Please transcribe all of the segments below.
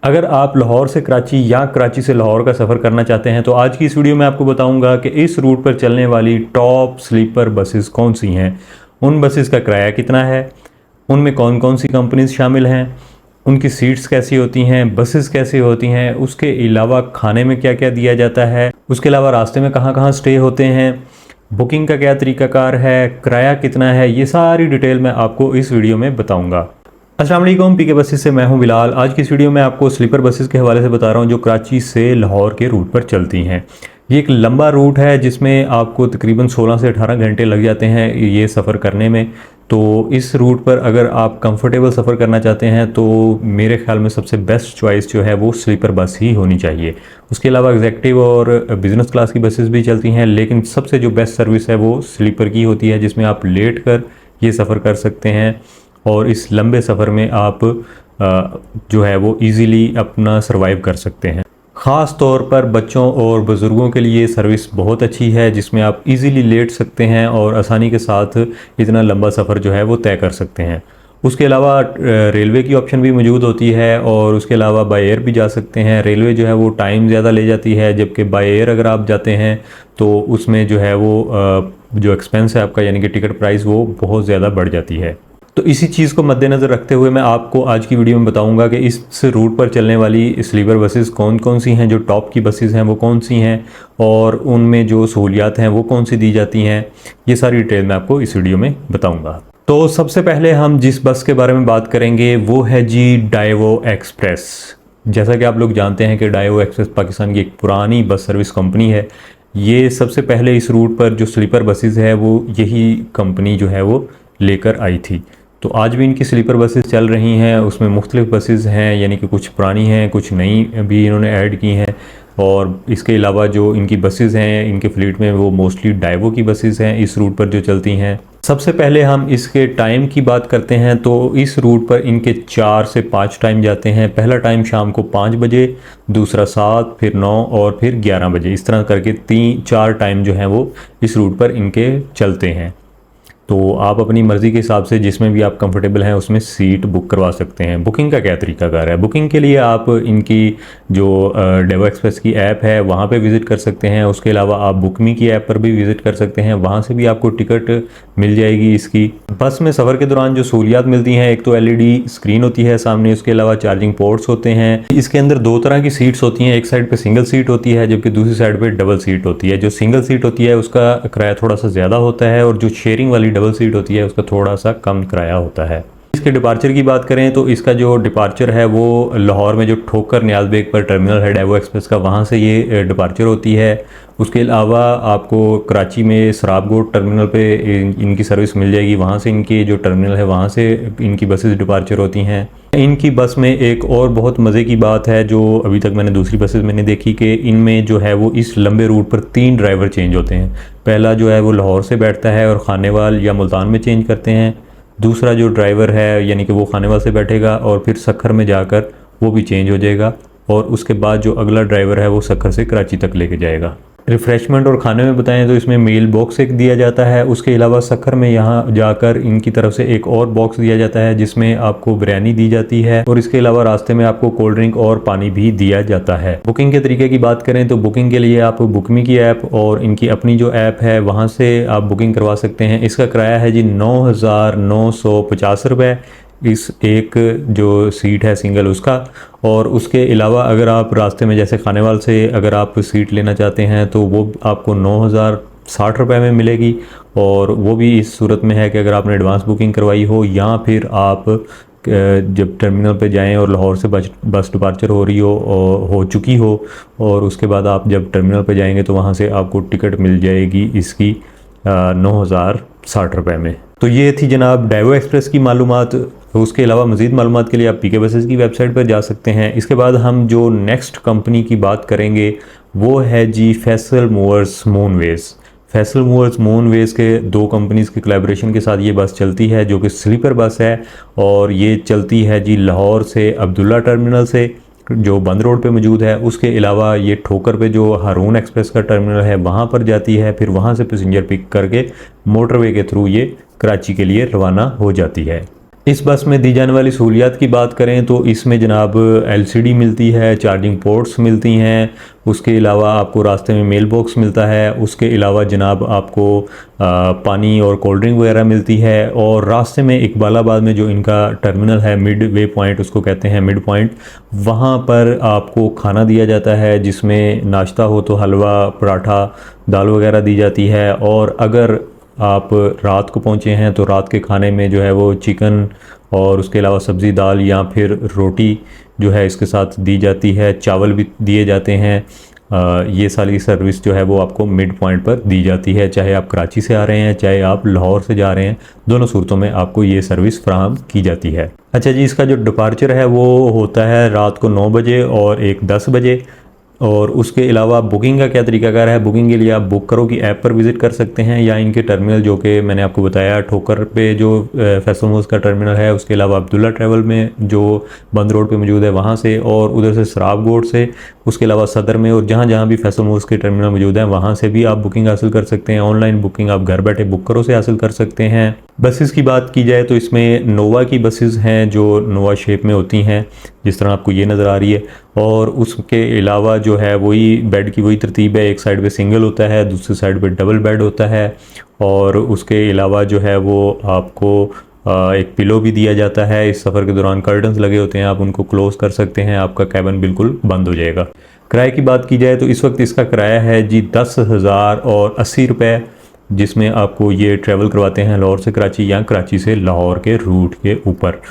अगर आप लाहौर से कराची या कराची से लाहौर का सफ़र करना चाहते हैं तो आज की इस वीडियो में आपको बताऊंगा कि इस रूट पर चलने वाली टॉप स्लीपर बसेस कौन सी हैं, उन बसेस का किराया कितना है, उनमें कौन कौन सी कंपनीज शामिल हैं, उनकी सीट्स कैसी होती हैं, बसेस कैसी होती हैं, उसके अलावा खाने में क्या क्या दिया जाता है, उसके अलावा रास्ते में कहाँ कहाँ स्टे होते हैं, बुकिंग का क्या तरीकाकार है, किराया कितना है, ये सारी डिटेल मैं आपको इस वीडियो में बताऊँगा। अस्सलाम वालेकुम, पीके बसेस से मैं हूं बिलाल। आज की इस वीडियो में आपको स्लीपर बसेस के हवाले से बता रहा हूं जो कराची से लाहौर के रूट पर चलती हैं। ये एक लंबा रूट है जिसमें आपको तकरीबन 16 से 18 घंटे लग जाते हैं ये सफ़र करने में। तो इस रूट पर अगर आप कंफर्टेबल सफ़र करना चाहते हैं तो मेरे ख्याल में सबसे बेस्ट चॉइस जो है वो स्लीपर बस ही होनी चाहिए। उसके अलावा एग्जेक्टिव और बिज़नेस क्लास की बसेस भी चलती हैं, लेकिन सबसे जो बेस्ट सर्विस है वो स्लीपर की होती है, जिसमें आप लेट कर ये सफ़र कर सकते हैं और इस लंबे सफ़र में आप जो है वो इजीली अपना सरवाइव कर सकते हैं। ख़ास तौर पर बच्चों और बुज़ुर्गों के लिए सर्विस बहुत अच्छी है, जिसमें आप इजीली लेट सकते हैं और आसानी के साथ इतना लंबा सफ़र जो है वो तय कर सकते हैं। उसके अलावा रेलवे की ऑप्शन भी मौजूद होती है और उसके अलावा बाय एयर भी जा सकते हैं। रेलवे जो है वो टाइम ज़्यादा ले जाती है, जबकि बाय एयर अगर आप जाते हैं तो उसमें जो है वो जो एक्सपेंस है आपका, यानी कि टिकट प्राइस, वो बहुत ज़्यादा बढ़ जाती है। तो इसी चीज़ को मद्देनज़र रखते हुए मैं आपको आज की वीडियो में बताऊंगा कि इस रूट पर चलने वाली स्लीपर बसेस कौन कौन सी हैं, जो टॉप की बसेस हैं वो कौन सी हैं और उनमें जो सहूलियात हैं वो कौन सी दी जाती हैं। ये सारी डिटेल मैं आपको इस वीडियो में बताऊंगा। तो सबसे पहले हम जिस बस के बारे में बात करेंगे वो है जी डाइवो एक्सप्रेस। जैसा कि आप लोग जानते हैं कि डाइवो एक्सप्रेस पाकिस्तान की एक पुरानी बस सर्विस कंपनी है। ये सबसे पहले इस रूट पर जो स्लीपर बसेस है वो यही कंपनी जो है वो लेकर आई थी। तो आज भी इनकी स्लीपर बसेस चल रही हैं। उसमें मुख्तलिफ बसेस हैं, यानी कि कुछ पुरानी हैं, कुछ नई भी इन्होंने ऐड की हैं। और इसके अलावा जो इनकी बसेस हैं इनके फ्लीट में वो मोस्टली डाइवो की बसेस हैं इस रूट पर जो चलती हैं। सबसे पहले हम इसके टाइम की बात करते हैं तो इस रूट पर इनके 4 से 5 टाइम जाते हैं। पहला टाइम शाम को 5 बजे, दूसरा 7, फिर 9 और फिर 11 बजे। इस तरह करके 3-4 टाइम जो हैं वो इस रूट पर इनके चलते हैं। तो आप अपनी मर्ज़ी के हिसाब से जिसमें भी आप कंफर्टेबल हैं उसमें सीट बुक करवा सकते हैं। बुकिंग का क्या तरीकाकार है? बुकिंग के लिए आप इनकी जो डाइवो एक्सप्रेस की ऐप है वहाँ पे विज़िट कर सकते हैं। उसके अलावा आप बुकमी की ऐप पर भी विज़िट कर सकते हैं, वहाँ से भी आपको टिकट मिल जाएगी इसकी। बस में सफ़र के दौरान जो सहूलियात मिलती हैं, एक तो LED स्क्रीन होती है सामने, उसके अलावा चार्जिंग पोर्ट्स होते हैं। इसके अंदर 2 तरह की सीट्स होती हैं, एक साइड पर सिंगल सीट होती है जबकि दूसरी साइड पर डबल सीट होती है। जो सिंगल सीट होती है उसका किराया थोड़ा सा ज़्यादा होता है और जो शेयरिंग वाली डबल सीट होती है उसका थोड़ा सा कम किराया होता है। इसके डिपार्चर की बात करें तो इसका जो डिपार्चर है वो लाहौर में जो ठोकर नियाज़ बेग पर टर्मिनल है डाइवो एक्सप्रेस का, वहाँ से ये डिपार्चर होती है। उसके अलावा आपको कराची में सराबगोट टर्मिनल पे इनकी सर्विस मिल जाएगी, वहाँ से इनकी जो टर्मिनल है वहाँ से इनकी बसेस डिपार्चर होती हैं। इनकी बस में एक और बहुत मज़े की बात है जो अभी तक मैंने दूसरी बसेस में नहीं देखी, कि इनमें जो है वो इस लंबे रूट पर 3 ड्राइवर चेंज होते हैं। पहला जो है वो लाहौर से बैठता है और खानेवाल या मुल्तान में चेंज करते हैं। दूसरा जो ड्राइवर है यानी कि वो खानेवाल से बैठेगा और फिर सखर में जाकर वो भी चेंज हो जाएगा और उसके बाद जो अगला ड्राइवर है वो सखर से कराची तक लेके जाएगा। रिफ़्रेशमेंट और खाने में बताएं तो इसमें मील बॉक्स एक दिया जाता है। उसके अलावा सखर में यहाँ जाकर इनकी तरफ से एक और बॉक्स दिया जाता है जिसमें आपको बिरयानी दी जाती है और इसके अलावा रास्ते में आपको कोल्ड ड्रिंक और पानी भी दिया जाता है। बुकिंग के तरीके की बात करें तो बुकिंग के लिए आप बुकमी की ऐप और इनकी अपनी जो ऐप है वहाँ से आप बुकिंग करवा सकते हैं। इसका किराया है जी 9,950 रुपये इस एक जो सीट है सिंगल उसका। और उसके अलावा अगर आप रास्ते में जैसे खानेवाल से अगर आप सीट लेना चाहते हैं तो वो आपको 9,060 रुपये में मिलेगी। और वो भी इस सूरत में है कि अगर आपने एडवांस बुकिंग करवाई हो या फिर आप जब टर्मिनल पे जाएं और लाहौर से बस डिपार्चर हो चुकी हो और उसके बाद आप जब टर्मिनल पे जाएंगे तो वहाँ से आपको टिकट मिल जाएगी इसकी 9,060 रुपये में। तो ये थी जनाब डाइवो एक्सप्रेस की मालूमात। उसके अलावा मज़ीद मालूमात के लिए आप पीके बसेस की वेबसाइट पर जा सकते हैं। इसके बाद हम जो नेक्स्ट कंपनी की बात करेंगे वो है जी फैसल मूवर्स मूनवेज़। फैसल मूवर्स मूनवेज़ के 2 कंपनीज़ के कोलैबोरेशन के साथ ये बस चलती है जो कि स्लीपर बस है और ये चलती है जी लाहौर से अब्दुल्ला टर्मिनल से जो बंद रोड पे मौजूद है। उसके अलावा ये ठोकर पे जो हारून एक्सप्रेस का टर्मिनल है वहाँ पर जाती है, फिर वहाँ से पैसेंजर पिक करके मोटरवे के थ्रू ये कराची के लिए रवाना हो जाती है। इस बस में दी जाने वाली सहूलियात की बात करें तो इसमें जनाब एलसीडी मिलती है, चार्जिंग पोर्ट्स मिलती हैं, उसके अलावा आपको रास्ते में मेल बॉक्स मिलता है, उसके अलावा जनाब आपको पानी और कोल्ड ड्रिंक वगैरह मिलती है। और रास्ते में इकबालाबाद में जो इनका टर्मिनल है, मिड वे पॉइंट उसको कहते हैं, मिड पॉइंट, वहाँ पर आपको खाना दिया जाता है, जिसमें नाश्ता हो तो हलवा, पराठा, दाल वगैरह दी जाती है। और अगर आप रात को पहुँचे हैं तो रात के खाने में जो है वो चिकन और उसके अलावा सब्ज़ी, दाल या फिर रोटी जो है इसके साथ दी जाती है, चावल भी दिए जाते हैं। ये सारी सर्विस जो है वो आपको मिड पॉइंट पर दी जाती है, चाहे आप कराची से आ रहे हैं, चाहे आप लाहौर से जा रहे हैं, दोनों सूरतों में आपको ये सर्विस फ्राहम की जाती है। अच्छा जी, इसका जो डिपार्चर है वो होता है रात को 9 बजे और एक 10 बजे। और उसके अलावा बुकिंग का क्या तरीकाकार है, बुकिंग के लिए आप बुक करो कि ऐप पर विज़िट कर सकते हैं या इनके टर्मिनल जो कि मैंने आपको बताया ठोकर पे जो फैसल मोल्स का टर्मिनल है, उसके अलावा अब्दुल्ला ट्रैवल में जो बंद रोड पे मौजूद है वहाँ से, और उधर से सराब गोड से, उसके अलावा सदर में, और जहाँ जहाँ भी फैसल मोल्स के टर्मिनल मौजूद हैं वहाँ से भी आप बुकिंग हासिल कर सकते हैं। ऑनलाइन बुकिंग आप घर बैठे बुक करो से हासिल कर सकते हैं। बसेस की बात की जाए तो इसमें नोवा की बसेस हैं जो नोवा शेप में होती हैं, जिस तरह आपको ये नज़र आ रही है। और उसके अलावा जो है वही बेड की वही तरतीब है, एक साइड पे सिंगल होता है, दूसरी साइड पे डबल बेड होता है। और उसके अलावा जो है वो आपको एक पिलो भी दिया जाता है। इस सफ़र के दौरान कर्टन्स लगे होते हैं, आप उनको क्लोज़ कर सकते हैं, आपका कैबिन बिल्कुल बंद हो जाएगा। किराए की बात की जाए तो इस वक्त इसका किराया है जी 10,080 रुपये, जिसमें आपको ये ट्रैवल करवाते हैं लाहौर से कराची या कराची से लाहौर के रूट के ऊपर।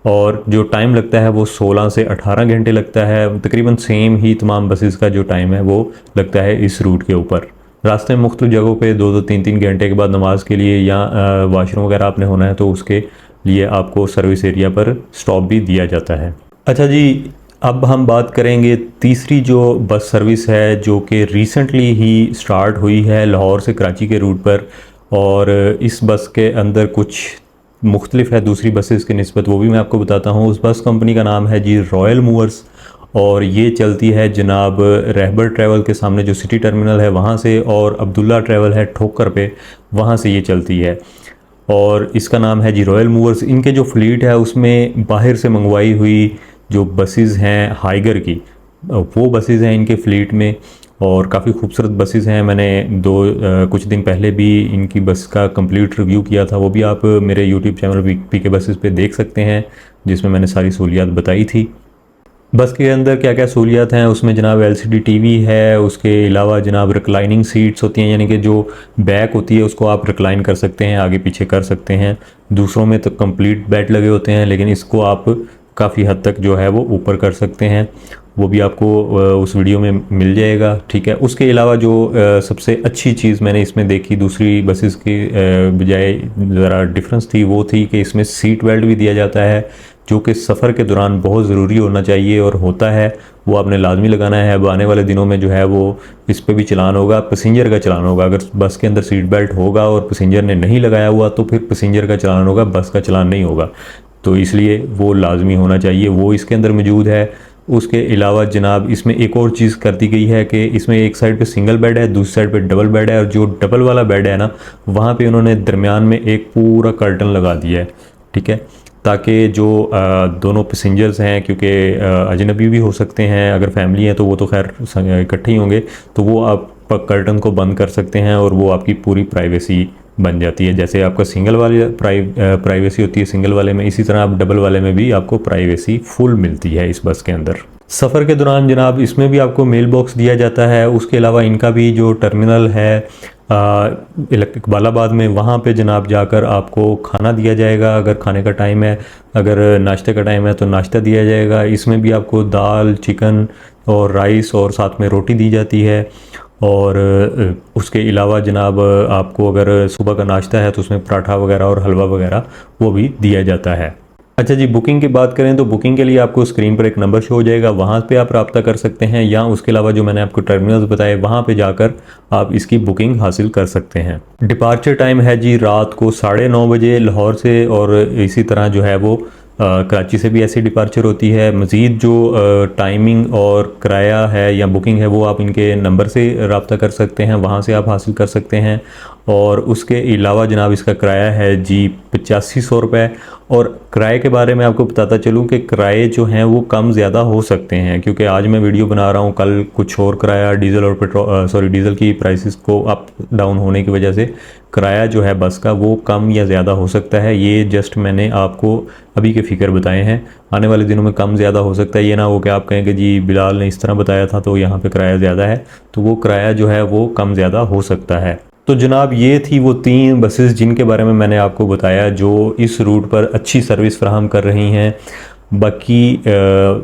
और जो टाइम लगता है वो 16 से 18 घंटे लगता है, तकरीबन सेम ही तमाम बसेस का जो टाइम है वो लगता है इस रूट के ऊपर। रास्ते में मुख्तलिफ जगहों पे 2-2, 3-3 घंटे के बाद नमाज के लिए या वाशरूम वगैरह आपने होना है तो उसके लिए आपको सर्विस एरिया पर स्टॉप भी दिया जाता है। अच्छा जी, अब हम बात करेंगे तीसरी जो बस सर्विस है जो कि रिसेंटली ही स्टार्ट हुई है लाहौर से कराची के रूट पर। और इस बस के अंदर कुछ मुख्तलिफ है दूसरी बसेस के निस्बत, वो भी मैं आपको बताता हूँ। उस बस कंपनी का नाम है जी रॉयल मूवर्स, और ये चलती है जनाब रहबर ट्रैवल के सामने जो सिटी टर्मिनल है वहाँ से, और अब्दुल्ला ट्रैवल है ठोकर पे, वहाँ से ये चलती है। और इसका नाम है जी रॉयल मूवर्स। इनके जो फ्लीट है उसमें बाहर से मंगवाई हुई जो बसेस हैं हाइगर की, वो बसेस हैं इनके फ्लीट में, और काफ़ी खूबसूरत बसेस हैं। मैंने कुछ दिन पहले भी इनकी बस का कंप्लीट रिव्यू किया था, वो भी आप मेरे यूट्यूब चैनल पीके बसेस पे देख सकते हैं, जिसमें मैंने सारी सहूलियात बताई थी। बस के अंदर क्या क्या सहूलियात हैं उसमें जनाब एलसीडी टीवी है, उसके अलावा जनाब रिक्लाइनिंग सीट्स होती हैं, यानी कि जो बैक होती है उसको आप रिक्लाइन कर सकते हैं, आगे पीछे कर सकते हैं। दूसरों में तो कंप्लीट बेड लगे होते हैं, लेकिन इसको आप काफ़ी हद तक जो है वो ऊपर कर सकते हैं, वो भी आपको उस वीडियो में मिल जाएगा, ठीक है। उसके अलावा जो सबसे अच्छी चीज़ मैंने इसमें देखी दूसरी बसेस की बजाय ज़रा डिफरेंस थी, वो थी कि इसमें सीट बेल्ट भी दिया जाता है, जो कि सफ़र के दौरान बहुत ज़रूरी होना चाहिए और होता है, वो आपने लाजमी लगाना है। अब आने वाले दिनों में जो है वो इस पर भी चलान होगा, पैसेंजर का चलान होगा। अगर बस के अंदर सीट बेल्ट होगा और पैसेंजर ने नहीं लगाया हुआ तो फिर पैसेंजर का चलान होगा, बस का चलान नहीं होगा, तो इसलिए वो लाजमी होना चाहिए, वो इसके अंदर मौजूद है। उसके अलावा जनाब इसमें एक और चीज़ कर दी गई है कि इसमें एक साइड पे सिंगल बेड है, दूसरी साइड पे डबल बेड है, और जो डबल वाला बेड है ना, वहाँ पे उन्होंने दरमियान में एक पूरा कर्टन लगा दिया है, ठीक है, ताकि जो दोनों पैसेंजर्स हैं, क्योंकि अजनबी भी हो सकते हैं, अगर फैमिली है तो वो तो खैर इकट्ठे ही होंगे, तो वो आप कर्टन को बंद कर सकते हैं और वो आपकी पूरी प्राइवेसी बन जाती है। जैसे आपका सिंगल वाले प्राइवेसी होती है सिंगल वाले में, इसी तरह आप डबल वाले में भी आपको प्राइवेसी फुल मिलती है इस बस के अंदर। सफ़र के दौरान जनाब इसमें भी आपको मेल बॉक्स दिया जाता है। उसके अलावा इनका भी जो टर्मिनल है इकबालाबाद में, वहाँ पे जनाब जाकर आपको खाना दिया जाएगा अगर खाने का टाइम है, अगर नाश्ते का टाइम है तो नाश्ता दिया जाएगा। इसमें भी आपको दाल, चिकन और राइस और साथ में रोटी दी जाती है। और उसके अलावा जनाब आपको अगर सुबह का नाश्ता है तो उसमें पराठा वगैरह और हलवा वगैरह वो भी दिया जाता है। अच्छा जी, बुकिंग की बात करें तो बुकिंग के लिए आपको स्क्रीन पर एक नंबर शो हो जाएगा, वहाँ पे आप रब्ता कर सकते हैं, या उसके अलावा जो मैंने आपको टर्मिनल्स बताए वहाँ पे जाकर आप इसकी बुकिंग हासिल कर सकते हैं। डिपार्चर टाइम है जी रात को 9:30 बजे लाहौर से, और इसी तरह जो है वो कराची से भी ऐसी डिपार्चर होती है। मज़ीद जो टाइमिंग और किराया है या बुकिंग है वो आप इनके नंबर से रब्ता कर सकते हैं, वहाँ से आप हासिल कर सकते हैं। और उसके अलावा जनाब इसका किराया है जी 8500 रुपये। और किराए के बारे में आपको बताता चलूँ कि किराए जो हैं वो कम ज़्यादा हो सकते हैं, क्योंकि आज मैं वीडियो बना रहा हूँ, कल कुछ और किराया डीज़ल और पेट्रोल डीज़ल की प्राइसेस को अप डाउन होने की वजह से किराया जो है बस का वो कम या ज़्यादा हो सकता है। ये जस्ट मैंने आपको अभी के फ़िगर बताए हैं, आने वाले दिनों में कम ज़्यादा हो सकता है। ये ना हो कि आप कहें कि जी बिलाल ने इस तरह बताया था तो यहाँ पे किराया ज़्यादा है, तो वो किराया जो है वो कम ज़्यादा हो सकता है। तो जनाब ये थी वो 3 बसेस जिनके बारे में मैंने आपको बताया जो इस रूट पर अच्छी सर्विस फ्राहम कर रही हैं। बाकी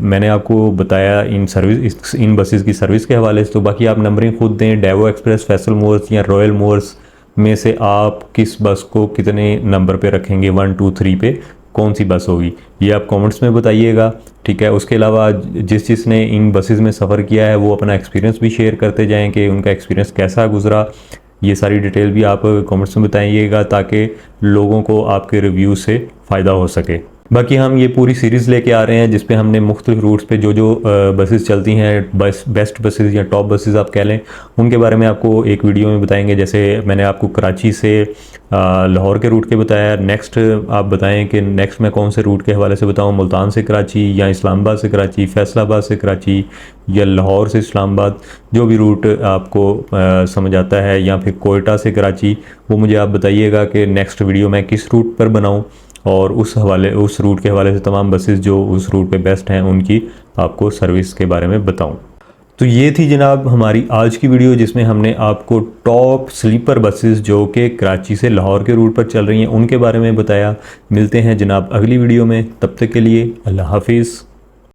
मैंने आपको बताया इन बसेस की सर्विस के हवाले से, तो बाकी आप नंबरिंग खुद दें। डेवो एक्सप्रेस, फैसल मोर्स या रॉयल मोर्स में से आप किस बस को कितने नंबर पे रखेंगे, 1 2 3 पे कौन सी बस होगी, ये आप कमेंट्स में बताइएगा, ठीक है। उसके अलावा जिसने इन बसेस में सफ़र किया है वो अपना एक्सपीरियंस भी शेयर करते जाएं कि उनका एक्सपीरियंस कैसा गुजरा। ये सारी डिटेल भी आप कमेंट्स में बताइएगा ताकि लोगों को आपके रिव्यू से फ़ायदा हो सके। बाकी हम ये पूरी सीरीज़ लेके आ रहे हैं जिस पे हमने मुख्तलिफ रूट्स पे जो जो बसेस चलती हैं, बेस्ट बसेस या टॉप बसेस आप कह लें, उनके बारे में आपको एक वीडियो में बताएंगे। जैसे मैंने आपको कराची से लाहौर के रूट के बताया, नेक्स्ट आप बताएं कि नेक्स्ट मैं कौन से रूट के हवाले से बताऊं, मुल्तान से कराची या इस्लामाबाद से कराची, फैसलाबाद से कराची या लाहौर से इस्लामाबाद, जो भी रूट आपको समझ आता है, या फिर कोयटा से कराची, वो मुझे आप बताइएगा कि नेक्स्ट वीडियो मैं किस रूट पर बनाऊँ और उस रूट के हवाले से तमाम बसेस जो उस रूट पे बेस्ट हैं उनकी आपको सर्विस के बारे में बताऊं। तो ये थी जनाब हमारी आज की वीडियो जिसमें हमने आपको टॉप स्लीपर बसेस जो कि कराची से लाहौर के रूट पर चल रही हैं उनके बारे में बताया। मिलते हैं जनाब अगली वीडियो में, तब तक के लिए अल्लाह हाफिज़।